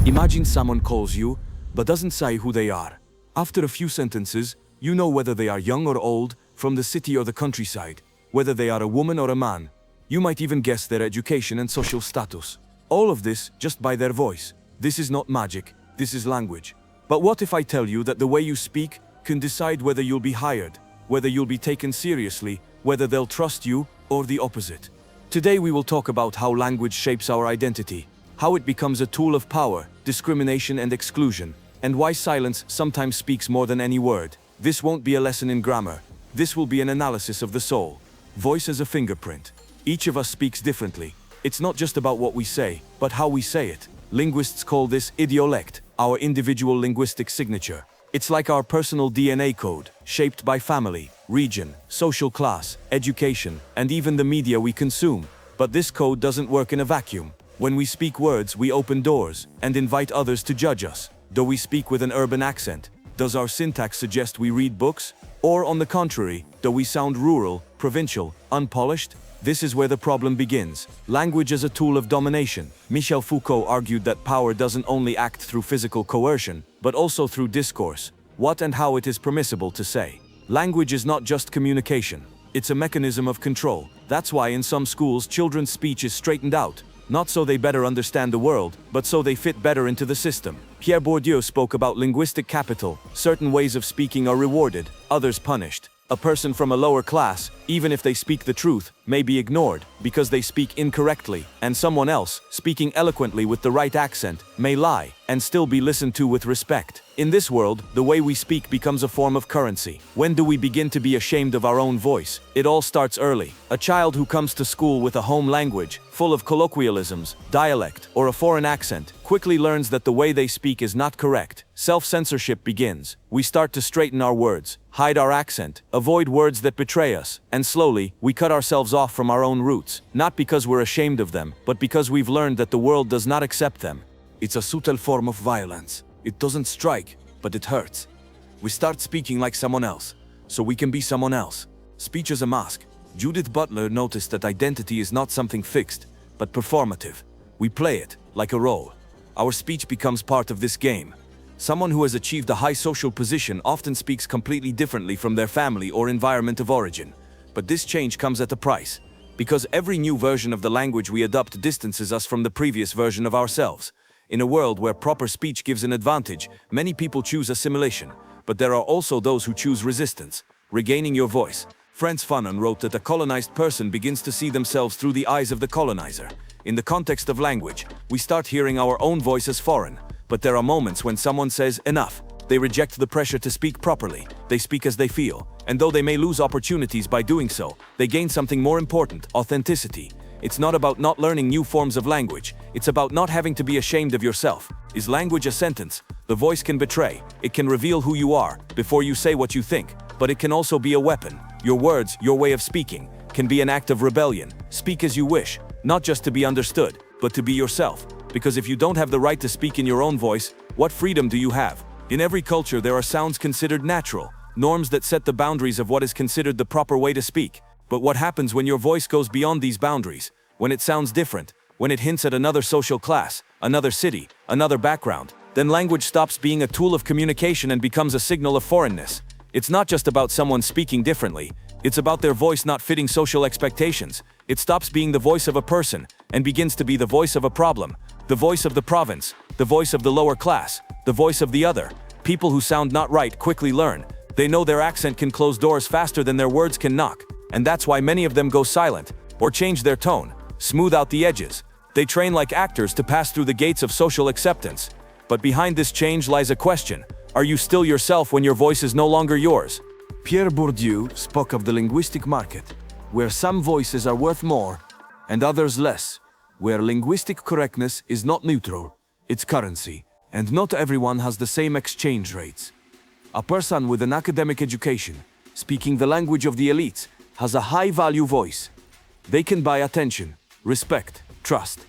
Imagine someone calls you, but doesn't say who they are. After a few sentences, you know whether they are young or old, from the city or the countryside, whether they are a woman or a man. You might even guess their education and social status. All of this just by their voice. This is not magic, this is language. But what if I tell you that the way you speak can decide whether you'll be hired, whether you'll be taken seriously, whether they'll trust you, or the opposite? Today we will talk about how language shapes our identity, how it becomes a tool of power, discrimination and exclusion, and why silence sometimes speaks more than any word. This won't be a lesson in grammar. This will be an analysis of the soul. Voice as a fingerprint. Each of us speaks differently. It's not just about what we say, but how we say it. Linguists call this idiolect, our individual linguistic signature. It's like our personal DNA code, shaped by family, region, social class, education, and even the media we consume. But this code doesn't work in a vacuum. When we speak words, we open doors and invite others to judge us. Do we speak with an urban accent? Does our syntax suggest we read books? Or on the contrary, do we sound rural, provincial, unpolished? This is where the problem begins. Language as a tool of domination. Michel Foucault argued that power doesn't only act through physical coercion, but also through discourse, what and how it is permissible to say. Language is not just communication. It's a mechanism of control. That's why in some schools children's speech is straightened out. Not so they better understand the world, but so they fit better into the system. Pierre Bourdieu spoke about linguistic capital. Certain ways of speaking are rewarded, others punished. A person from a lower class, even if they speak the truth, may be ignored because they speak incorrectly, and someone else, speaking eloquently with the right accent, may lie and still be listened to with respect. In this world, the way we speak becomes a form of currency. When do we begin to be ashamed of our own voice? It all starts early. A child who comes to school with a home language, full of colloquialisms, dialect, or a foreign accent, quickly learns that the way they speak is not correct. Self-censorship begins. We start to straighten our words, hide our accent, avoid words that betray us, and slowly, we cut ourselves off from our own roots, not because we're ashamed of them, but because we've learned that the world does not accept them. It's a subtle form of violence. It doesn't strike, but it hurts. We start speaking like someone else, so we can be someone else. Speech is a mask. Judith Butler noticed that identity is not something fixed, but performative. We play it, like a role. Our speech becomes part of this game. Someone who has achieved a high social position often speaks completely differently from their family or environment of origin. But this change comes at a price, because every new version of the language we adopt distances us from the previous version of ourselves. In a world where proper speech gives an advantage, many people choose assimilation, but there are also those who choose resistance. Regaining your voice. Frantz Fanon wrote that a colonized person begins to see themselves through the eyes of the colonizer. In the context of language, we start hearing our own voice as foreign, but there are moments when someone says enough. They reject the pressure to speak properly. They speak as they feel, and though they may lose opportunities by doing so, they gain something more important: authenticity. It's not about not learning new forms of language. It's about not having to be ashamed of yourself. Is language a sentence? The voice can betray. It can reveal who you are before you say what you think, but it can also be a weapon. Your words, your way of speaking, can be an act of rebellion. Speak as you wish, not just to be understood, but to be yourself. Because if you don't have the right to speak in your own voice, what freedom do you have? In every culture there are sounds considered natural, norms that set the boundaries of what is considered the proper way to speak. But what happens when your voice goes beyond these boundaries? When it sounds different, when it hints at another social class, another city, another background, then language stops being a tool of communication and becomes a signal of foreignness. It's not just about someone speaking differently, it's about their voice not fitting social expectations. It stops being the voice of a person and begins to be the voice of a problem, the voice of the province, the voice of the lower class, the voice of the other. People who sound not right quickly learn. They know their accent can close doors faster than their words can knock, and that's why many of them go silent, or change their tone, smooth out the edges. They train like actors to pass through the gates of social acceptance. But behind this change lies a question: are you still yourself when your voice is no longer yours? Pierre Bourdieu spoke of the linguistic market, where some voices are worth more and others less, where linguistic correctness is not neutral, it's currency, and not everyone has the same exchange rates. A person with an academic education, speaking the language of the elites, has a high-value voice. They can buy attention, respect, trust.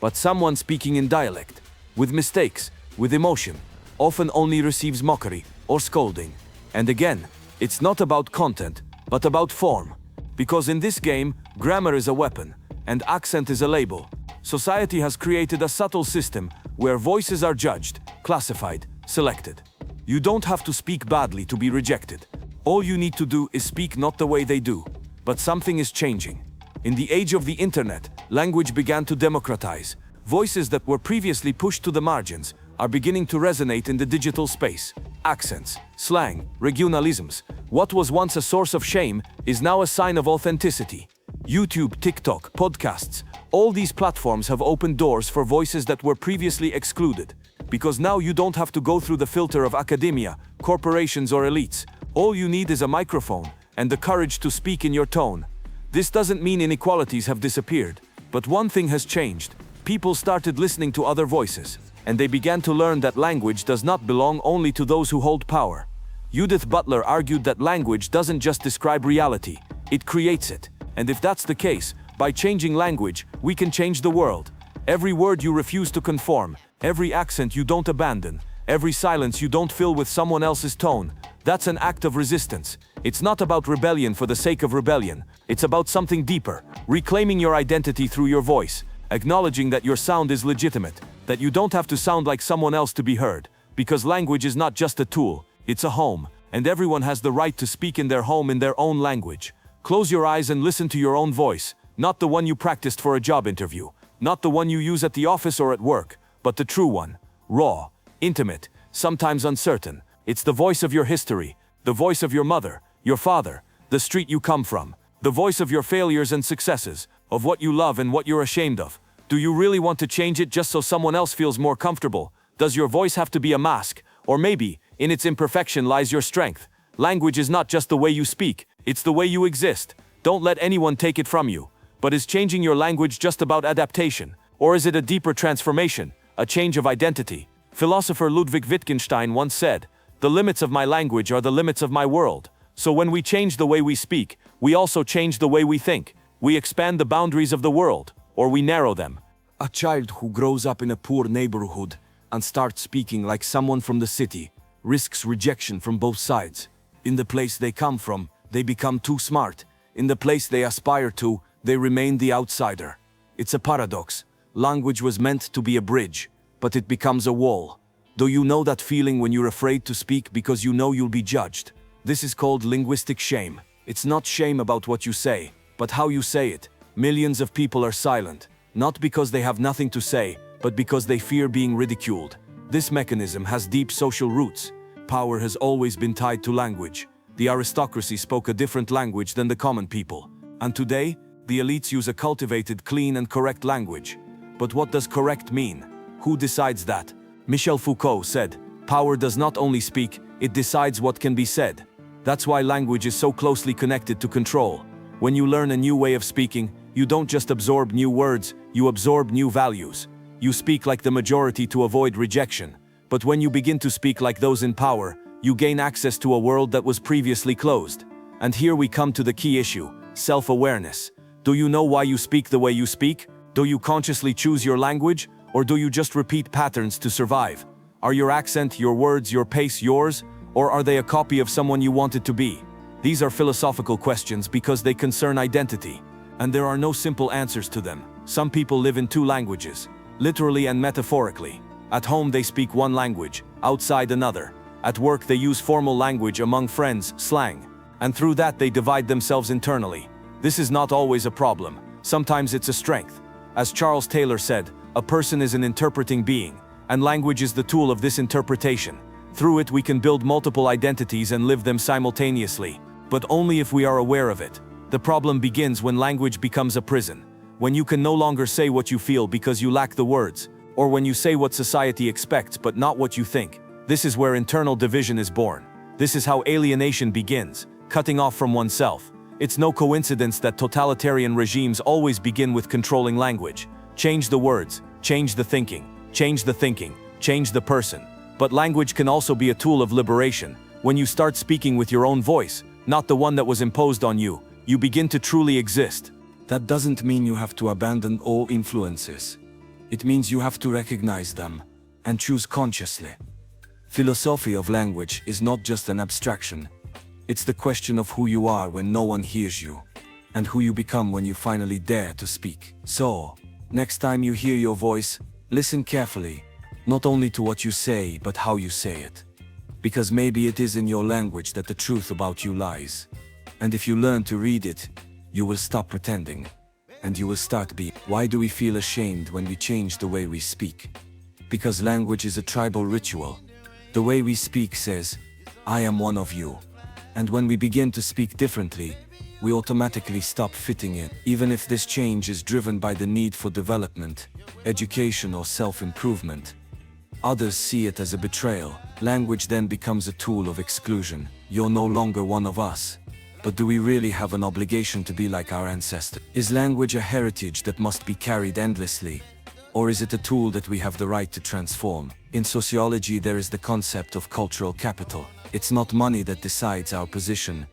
But someone speaking in dialect, with mistakes, with emotion, often only receives mockery or scolding. And again, it's not about content, but about form. Because in this game, grammar is a weapon, and accent is a label. Society has created a subtle system where voices are judged, classified, selected. You don't have to speak badly to be rejected. All you need to do is speak not the way they do. But something is changing. In the age of the internet, language began to democratize. Voices that were previously pushed to the margins are beginning to resonate in the digital space. Accents, slang, regionalisms. What was once a source of shame is now a sign of authenticity. YouTube, TikTok, podcasts, all these platforms have opened doors for voices that were previously excluded. Because now you don't have to go through the filter of academia, corporations or elites. All you need is a microphone and the courage to speak in your tone. This doesn't mean inequalities have disappeared, but one thing has changed. People started listening to other voices, and they began to learn that language does not belong only to those who hold power. Judith Butler argued that language doesn't just describe reality, it creates it. And if that's the case, by changing language, we can change the world. Every word you refuse to conform, every accent you don't abandon, every silence you don't fill with someone else's tone, that's an act of resistance. It's not about rebellion for the sake of rebellion. It's about something deeper, reclaiming your identity through your voice, acknowledging that your sound is legitimate, that you don't have to sound like someone else to be heard, because language is not just a tool, it's a home, and everyone has the right to speak in their home in their own language. Close your eyes and listen to your own voice, not the one you practiced for a job interview, not the one you use at the office or at work, but the true one, raw, intimate, sometimes uncertain. It's the voice of your history, the voice of your mother, your father, the street you come from, the voice of your failures and successes, of what you love and what you're ashamed of. Do you really want to change it just so someone else feels more comfortable? Does your voice have to be a mask? Or maybe, in its imperfection lies your strength. Language is not just the way you speak, it's the way you exist. Don't let anyone take it from you. But is changing your language just about adaptation? Or is it a deeper transformation, a change of identity? Philosopher Ludwig Wittgenstein once said, "The limits of my language are the limits of my world." So when we change the way we speak, we also change the way we think. We expand the boundaries of the world, or we narrow them. A child who grows up in a poor neighborhood and starts speaking like someone from the city risks rejection from both sides. In the place they come from, they become too smart. In the place they aspire to, they remain the outsider. It's a paradox. Language was meant to be a bridge, but it becomes a wall. Do you know that feeling when you're afraid to speak because you know you'll be judged? This is called linguistic shame. It's not shame about what you say, but how you say it. Millions of people are silent, not because they have nothing to say, but because they fear being ridiculed. This mechanism has deep social roots. Power has always been tied to language. The aristocracy spoke a different language than the common people. And today, the elites use a cultivated, clean and correct language. But what does correct mean? Who decides that? Michel Foucault said, "Power does not only speak, it decides what can be said." That's why language is so closely connected to control. When you learn a new way of speaking, you don't just absorb new words, you absorb new values. You speak like the majority to avoid rejection. But when you begin to speak like those in power, you gain access to a world that was previously closed. And here we come to the key issue, self-awareness. Do you know why you speak the way you speak? Do you consciously choose your language? Or do you just repeat patterns to survive? Are your accent, your words, your pace yours? Or are they a copy of someone you wanted to be? These are philosophical questions because they concern identity. And there are no simple answers to them. Some people live in two languages, literally and metaphorically. At home they speak one language, outside another. At work they use formal language among friends, slang. And through that they divide themselves internally. This is not always a problem. Sometimes it's a strength. As Charles Taylor said, a person is an interpreting being, and language is the tool of this interpretation. Through it we can build multiple identities and live them simultaneously, but only if we are aware of it. The problem begins when language becomes a prison. When you can no longer say what you feel because you lack the words, or when you say what society expects but not what you think. This is where internal division is born. This is how alienation begins, cutting off from oneself. It's no coincidence that totalitarian regimes always begin with controlling language. Change the words, change the thinking, change the thinking, change the person. But language can also be a tool of liberation. When you start speaking with your own voice, not the one that was imposed on you, you begin to truly exist. That doesn't mean you have to abandon all influences. It means you have to recognize them and choose consciously. Philosophy of language is not just an abstraction. It's the question of who you are when no one hears you, and who you become when you finally dare to speak. So, next time you hear your voice, listen carefully. Not only to what you say, but how you say it. Because maybe it is in your language that the truth about you lies. And if you learn to read it, you will stop pretending. And you will start being. Why do we feel ashamed when we change the way we speak? Because language is a tribal ritual. The way we speak says, I am one of you. And when we begin to speak differently, we automatically stop fitting in. Even if this change is driven by the need for development, education, or self-improvement, others see it as a betrayal. Language then becomes a tool of exclusion. You're no longer one of us. But do we really have an obligation to be like our ancestors? Is language a heritage that must be carried endlessly? Or is it a tool that we have the right to transform? In sociology, there is the concept of cultural capital. It's not money that decides our position,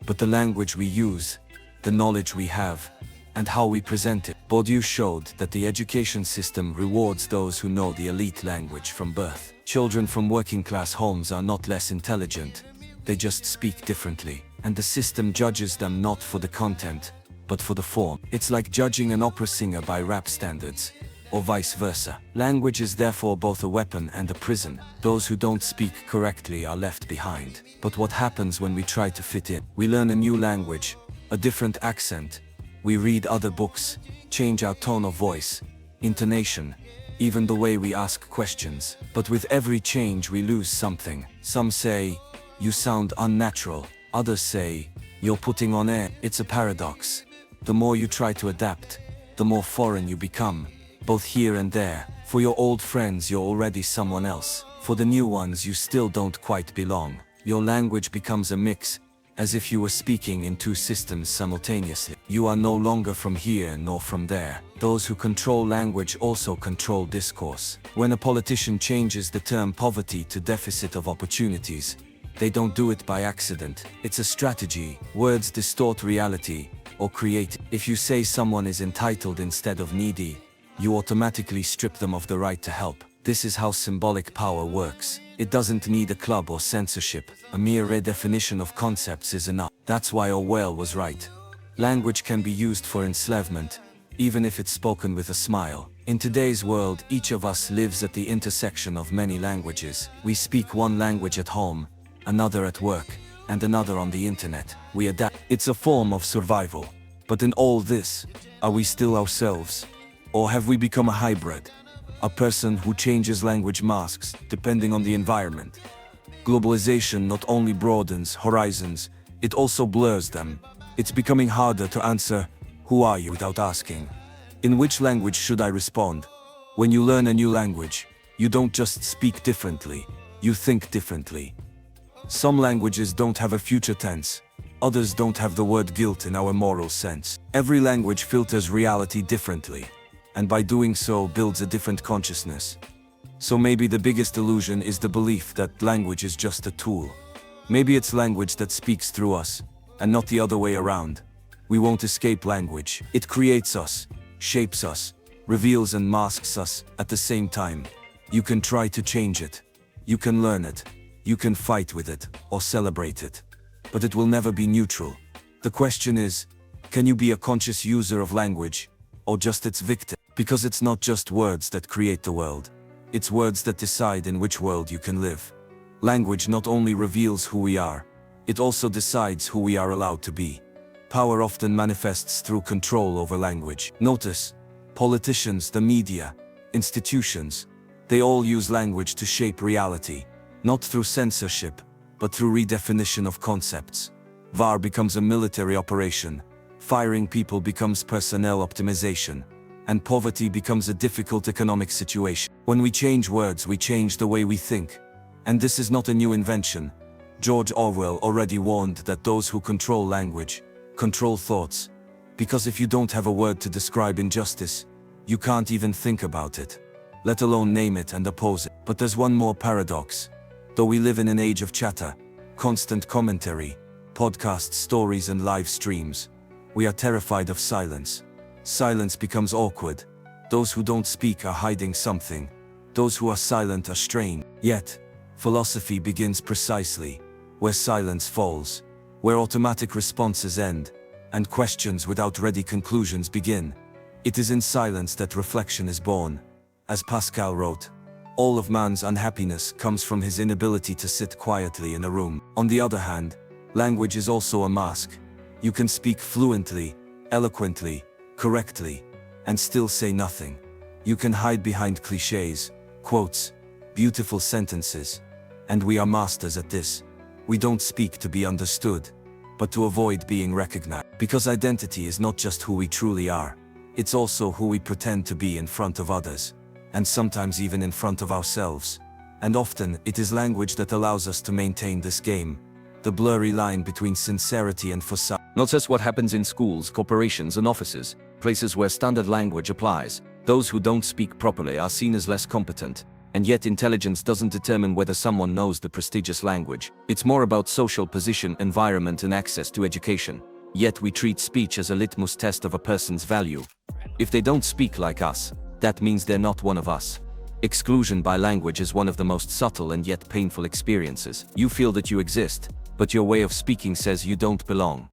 but the language we use, the knowledge we have, and how we present it. Bourdieu showed that the education system rewards those who know the elite language from birth. Children from working-class homes are not less intelligent, they just speak differently. And the system judges them not for the content, but for the form. It's like judging an opera singer by rap standards, or vice versa. Language is therefore both a weapon and a prison. Those who don't speak correctly are left behind. But what happens when we try to fit in? We learn a new language, a different accent. We read other books, change our tone of voice, intonation, even the way we ask questions. But with every change we lose something. Some say, you sound unnatural. Others say, you're putting on air. It's a paradox. The more you try to adapt, the more foreign you become, both here and there. For your old friends, you're already someone else. For the new ones, you still don't quite belong. Your language becomes a mix, as if you were speaking in two systems simultaneously. You are no longer from here nor from there. Those who control language also control discourse. When a politician changes the term poverty to deficit of opportunities, they don't do it by accident. It's a strategy. Words distort reality, or create. If you say someone is entitled instead of needy, you automatically strip them of the right to help. This is how symbolic power works. It doesn't need a club or censorship. A mere redefinition of concepts is enough. That's why Orwell was right. Language can be used for enslavement, even if it's spoken with a smile. In today's world, each of us lives at the intersection of many languages. We speak one language at home, another at work, and another on the internet. We adapt. It's a form of survival. But in all this, are we still ourselves? Or have we become a hybrid? A person who changes language masks, depending on the environment. Globalization not only broadens horizons, it also blurs them. It's becoming harder to answer, who are you, without asking, in which language should I respond? When you learn a new language, you don't just speak differently, you think differently. Some languages don't have a future tense. Others don't have the word guilt in our moral sense. Every language filters reality differently, and by doing so builds a different consciousness. So maybe the biggest illusion is the belief that language is just a tool. Maybe it's language that speaks through us, and not the other way around. We won't escape language. It creates us, shapes us, reveals and masks us at the same time. You can try to change it. You can learn it. You can fight with it, or celebrate it. But it will never be neutral. The question is, can you be a conscious user of language, or just its victim? Because it's not just words that create the world. It's words that decide in which world you can live. Language not only reveals who we are, it also decides who we are allowed to be. Power often manifests through control over language. Notice, politicians, the media, institutions, they all use language to shape reality. Not through censorship, but through redefinition of concepts. VAR becomes a military operation, firing people becomes personnel optimization, and poverty becomes a difficult economic situation. When we change words, we change the way we think. And this is not a new invention. George Orwell already warned that those who control language, control thoughts. Because if you don't have a word to describe injustice, you can't even think about it, let alone name it and oppose it. But there's one more paradox. Though we live in an age of chatter, constant commentary, podcasts, stories and live streams, we are terrified of silence. Silence becomes awkward. Those who don't speak are hiding something. Those who are silent are strained. Yet, philosophy begins precisely where silence falls, where automatic responses end, and questions without ready conclusions begin. It is in silence that reflection is born. As Pascal wrote, All of man's unhappiness comes from his inability to sit quietly in a room. On the other hand, language is also a mask. You can speak fluently, eloquently, correctly, and still say nothing. You can hide behind cliches, quotes, beautiful sentences, and we are masters at this. We don't speak to be understood, but to avoid being recognized. Because identity is not just who we truly are, it's also who we pretend to be in front of others, and sometimes even in front of ourselves. And often, it is language that allows us to maintain this game, the blurry line between sincerity and facade. Not just what happens in schools, corporations, and offices, places where standard language applies. Those who don't speak properly are seen as less competent. And yet intelligence doesn't determine whether someone knows the prestigious language. It's more about social position, environment, and access to education. Yet we treat speech as a litmus test of a person's value. If they don't speak like us, that means they're not one of us. Exclusion by language is one of the most subtle and yet painful experiences. You feel that you exist, but your way of speaking says you don't belong.